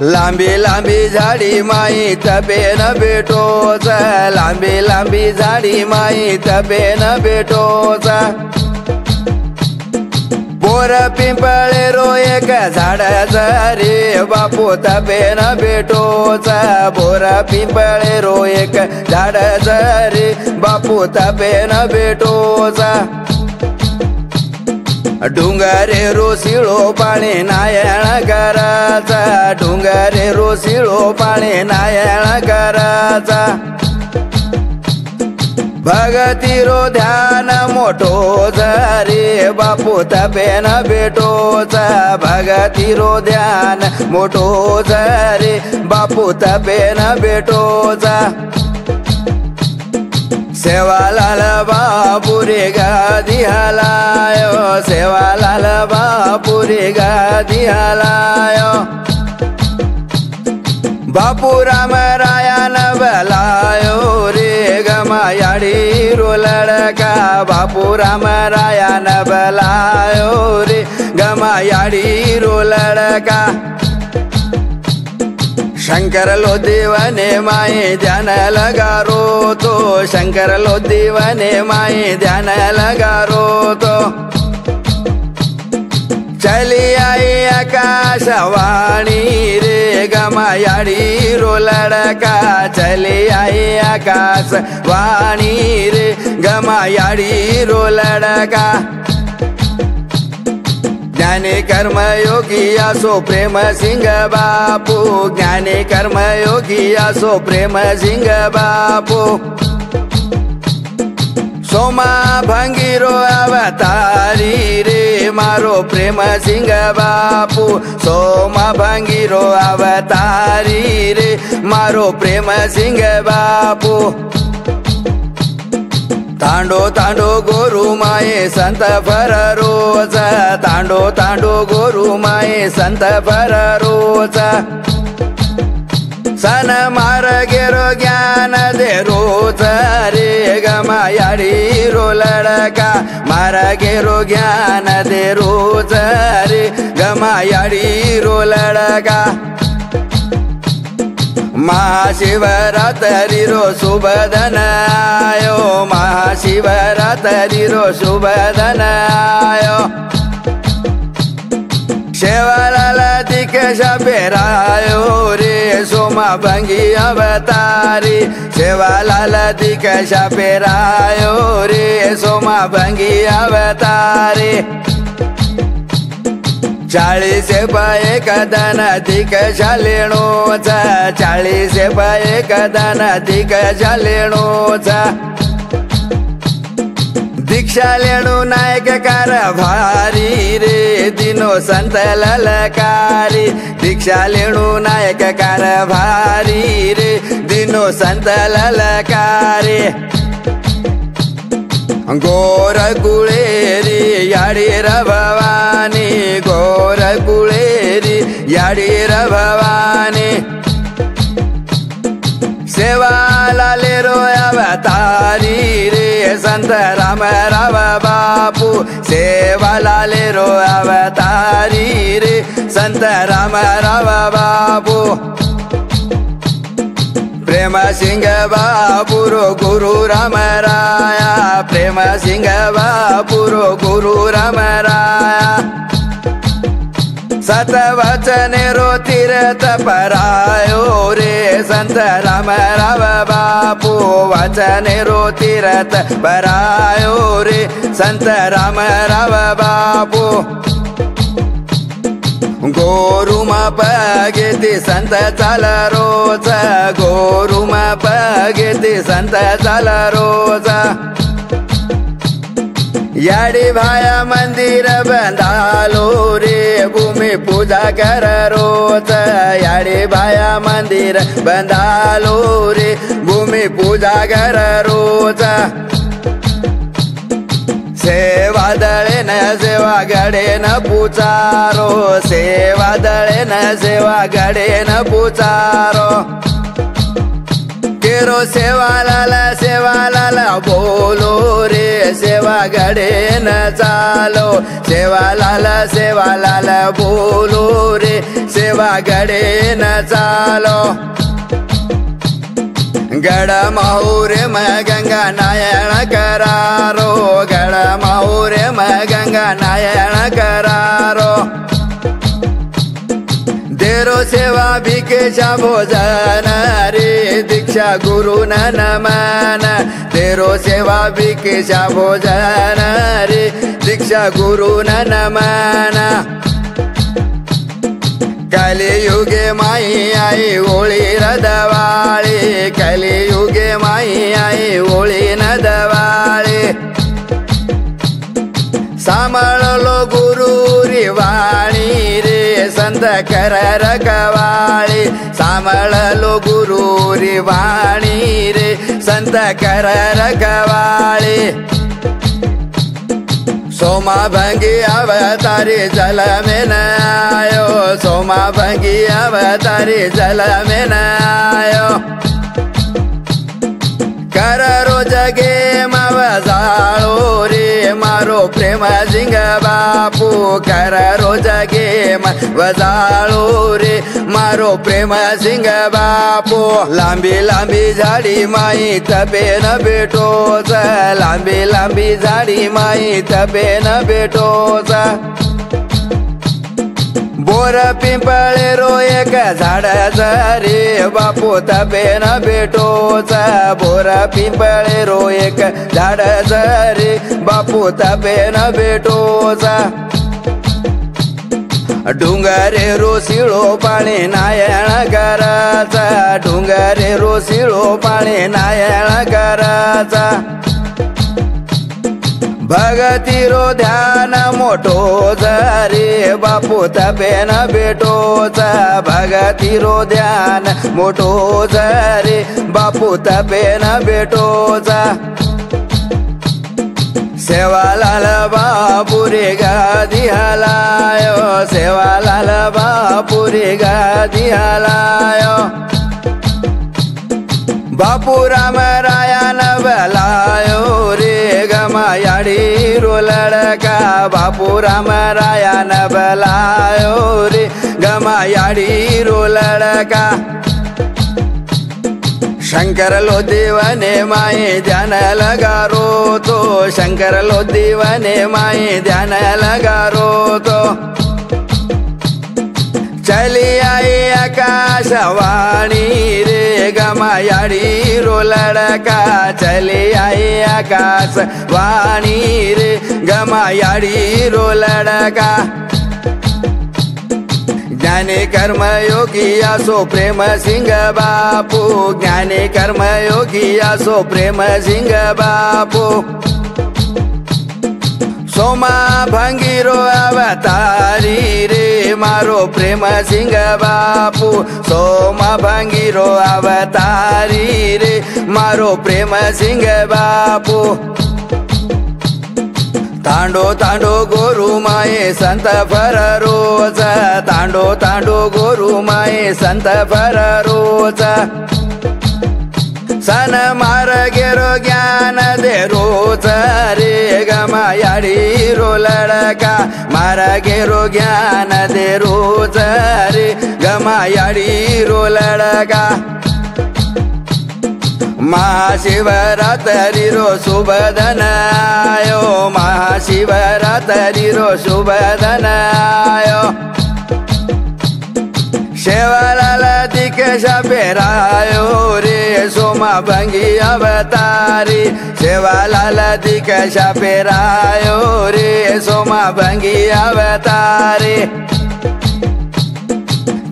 लांबी लांबी झाडी माई तपेन भेटोच, लांबी लांबी झाडी माई तपेन भेटोच। बोर पिंपळे रो एक झाडाचं रे बापू तपेन भेटोच, बोर पिंपळे रो एक झाडाचं रे बापू तपेन भेटोच। डुंगरे रोसिळो पाणी नायण कराचा, डुंगरे रोसिळो पाणी नायण कराचा। भगती रो ध्यान मोठो रे बापू तपेन भेटोच, भगती रो ध्यान मोठो रे बापू तपेन भेटोच। सेवालाल बापू रे गादी हलायो, सेवालाल बापू रे गादी हलायो। बापू राम रायान बलायो रे गमायाडी रो लड़का, बापू राम रायान बलायो रे गमायाडी रो लड़का। शंकर लो देवने माए ध्यान लगारो तो, शंकर लो देवने माए ध्यान लगारो तो। चली आई आकाशवाणी रे गमायाडी रो लड़का, चली आई आकाशवाणी रे गमायाडी रो लड़का। ज्ञानी कर्म योगी आसो प्रेम सिंह बापू, ज्ञानी कर्म योगी आसो प्रेम सिंह बापू। सोमा भंगीरो अवतारी रे मारो प्रेम सिंह बापू, सोमा भंगीरो अवतारी रे मारो प्रेम सिंह बापू। तांडो तांडो गोरु माए संत भर रोज, तांडो तांडो गोरु माए संत भर रोज। सन मार गेरो ज्ञान दे रोज रे गमायाडी रो लड़का, मार गेरो ज्ञान दे रोज रे गमायाडी रो लड़का। महाशिवरात्रि रो शुभ दिन आयो, महाशिवरात्रि रो शुभ दिन आयो। सेवालाल दीक्षाश पेरायो रे सोमा भंगी अवतारी, सेवालाल दीक्षाश पेरायो रे सोमा भंगी अवतारी। 40 पाये कदन दीक्षा लेणोचा, 40 पाये कदन दीक्षा लेणोचा। दीक्षा लेणू नायक कारभारी रे दिनो संत ललकारी, दीक्षा लेणू नायक कारभारी रे दिनो संत ललकारी। गोर कुळेरी याडीर भवानी, गोर कुळेरी याडीर भवानी। सेवालाले रो अवतारी रे संत राम राव बापू, सेवालाले रो अवतारी रे संत राम राव बापू। प्रेम सिंह बापू रो गुरु राम राया, प्रेम सिंह बापू रो गुरु राम राया। सत वचन रो तीर्थ परायो रे संत राम राव बापू, वचन रो तीर्थ परायो रे संत राम राव बापू। गोरुमा पगेती संत चाल रोज, गोरुमा पगेती संत चाल रोज। याडी भाया मंदिर बंधालो रे भूमि पूजा कर रोज, याडी भाया मंदिर बंधालो रे भूमि पूजा कर रोज। सेवा दळे न सेवा गडे न पुचारो, सेवा दळे न सेवा गडे न पुचारो। देरो सेवालाला बोलो रे सेवा गडे न चालो सेवालाला बोलो रे सेवा गडे न चालो गड माहुरे म गंगा नारायण करारो गड माहुरे म गंगा नारायण करारो देरो सेवा भिकेशा भोजन रे दीक्षा गुरु नमन देरो सेवा भिकेशा भोजन रे दीक्षा गुरु नमन कलियुगे माई आई ओळी रदवाळी कलियुगे माई आई ओळी नदवाळी सांभाळलो गुरु री वाणी रे संत कर रखवाळी सांभाळलो गुरु री वाणी रे संत कर रखवाळी सोमा भंगी अवतारी जल में न आयो सोमा भंगी अवतारी जल में न आयो कर रोज गे मवजाळो रे मारो प्रेम सिंग बापू कर रोज गे मवजाळो रे मारो प्रेम सिंग बापू लांबी लांबी झाडी माई तबे न भेटोच लांबी लांबी झाडी माई तबे न भेटोच बोर पिंपळे रो एक झाडाच रे बापू तबे न भेटोच बोर पिंपळे रो एक झाडाच रे बापू तबे न भेटोच डुंगरे रोसिळो पाणी नारायण कराचा डुंगरे रोसिळो पाणी नारायण कराचा भगती रो ध्यान मोठो रे बापू तबे न भेटोच भगती रो ध्यान मोठो रे बापू तबे न भेटोच सेवालाल बापू रे गादी हलायो सेवालाल बापू रे गादी हलायो बापू राम रायन बलायो रे गमायाड़ी रो लड़का बापू राम रायन बलायो रे गमायाड़ी रो लड़का शंकर लो देवने माए ध्यान लगारो तो शंकर लो देवने माए ध्यान लगारो तो चली आई आकाशवाणी रे गमायाड़ी रो लड़का चली आई आकाशवाणी रे गमायाड़ी रो लड़का ज्ञानी कर्म योगी आसो प्रेम सिंह बापू ज्ञानी कर्म योगी आसो प्रेम सिंह बापू सोमा भंगीरो अवतारी रे मारो प्रेम सिंह बापू सोमा भंगीरो अवतारी रे मारो प्रेम सिंह बापू तांडो तांडो गोरु माए संत फर रोज तांडो तांडो गोरु माए संत फर रोज सन मार गेरो ज्ञान दे रोज रे गमायाड़ी रो लड़का मार गेरो ज्ञान दे रोज रे गमायाड़ी रो लड़का महाशिवरात्रि रो शुभ दिन आयो महाशिवरात्रि रो शुभ दिन आयो सेवालाल दीक्षा पेरायो रे सोमा भंगी अवतारी सेवालाल दीक्षा पेरायो रे सोमा भंगी अवतारी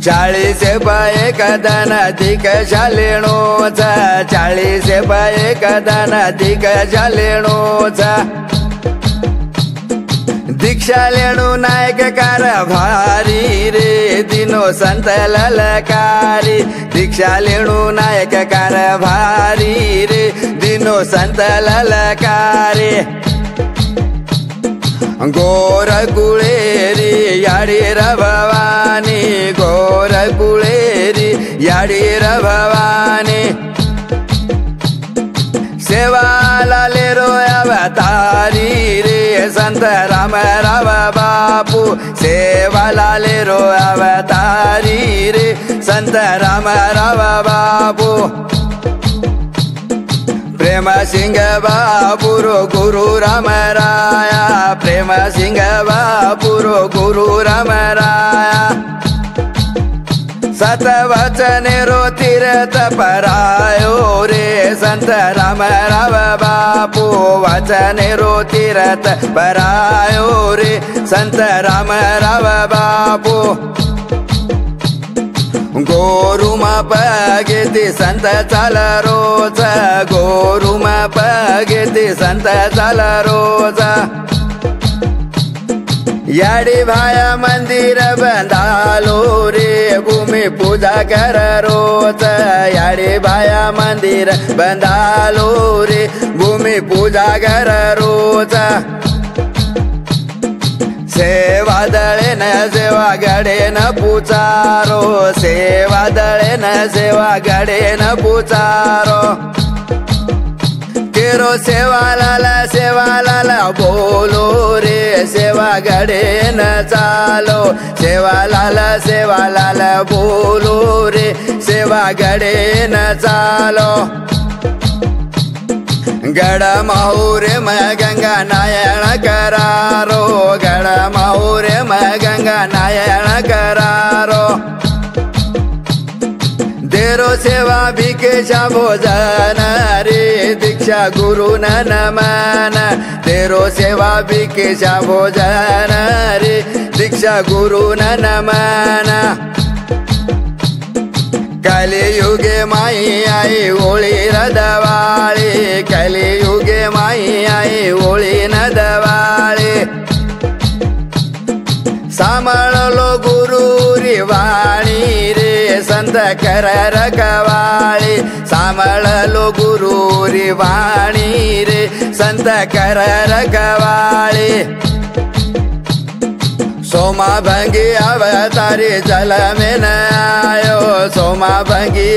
40 पाये कदन दीक्षा लेणोचा 40 पाये कदन दीक्षा लेणोचा दीक्षा लेणू नायक कारभारी रे दिनो संत ललकारी दीक्षा लेणू नायक कारभारी रे दिनो संत ललकारी गोर कुळेरी याडीर भवानी गोर कुळेरी याडीर भवानी अवतारी रे संत रामराव बापू सेवालाले रो अवतारी रे संत रामराव बापू प्रेम सिंह बापू रो गुरु रामराया प्रेम सिंह बापू रो गुरु रामराया सतवचने रो तीर्थ परायो रे संत रामराव बापू वचने रो तीर्थ परायो रे संत रामराव बापू गोरुमा पगेती संत चाल रोज गोरुमा पगेती संत चाल रोज याडी भाया मंदिर बंधालो रे भूमि पूजा कर रोज याडी भाया मंदिर बंधालो रे भूमि पूजा कर रोज सेवा दळे न सेवा गडे न पुचारो सेवा दळे न सेवा गडे न पुचारो केरो सेवा लाला बोलो रे सेवा गडे न चालो सेवा लाला बोलो रे सेवा गडे न चालो गड माहुरे म गंगा नारायण करारो गड माहुरे म गंगा नारायण करारो देरो सेवा भिकेशा भोजन रे दीक्षा गुरु नमन देरो सेवा भिकेशा भोजन रे दीक्षा गुरु नमन कलियुगे माई आई ओळी रदवाळी कलियुगे माई आई ओळी नदवाळी सांभाळलो गुरु री वाणी रे संत कर रखवाळी सांभाळलो गुरु री वाणी रे संत कर रखवाळी सोमा भंगी अवतारी जल में न आयो सोमा भंगी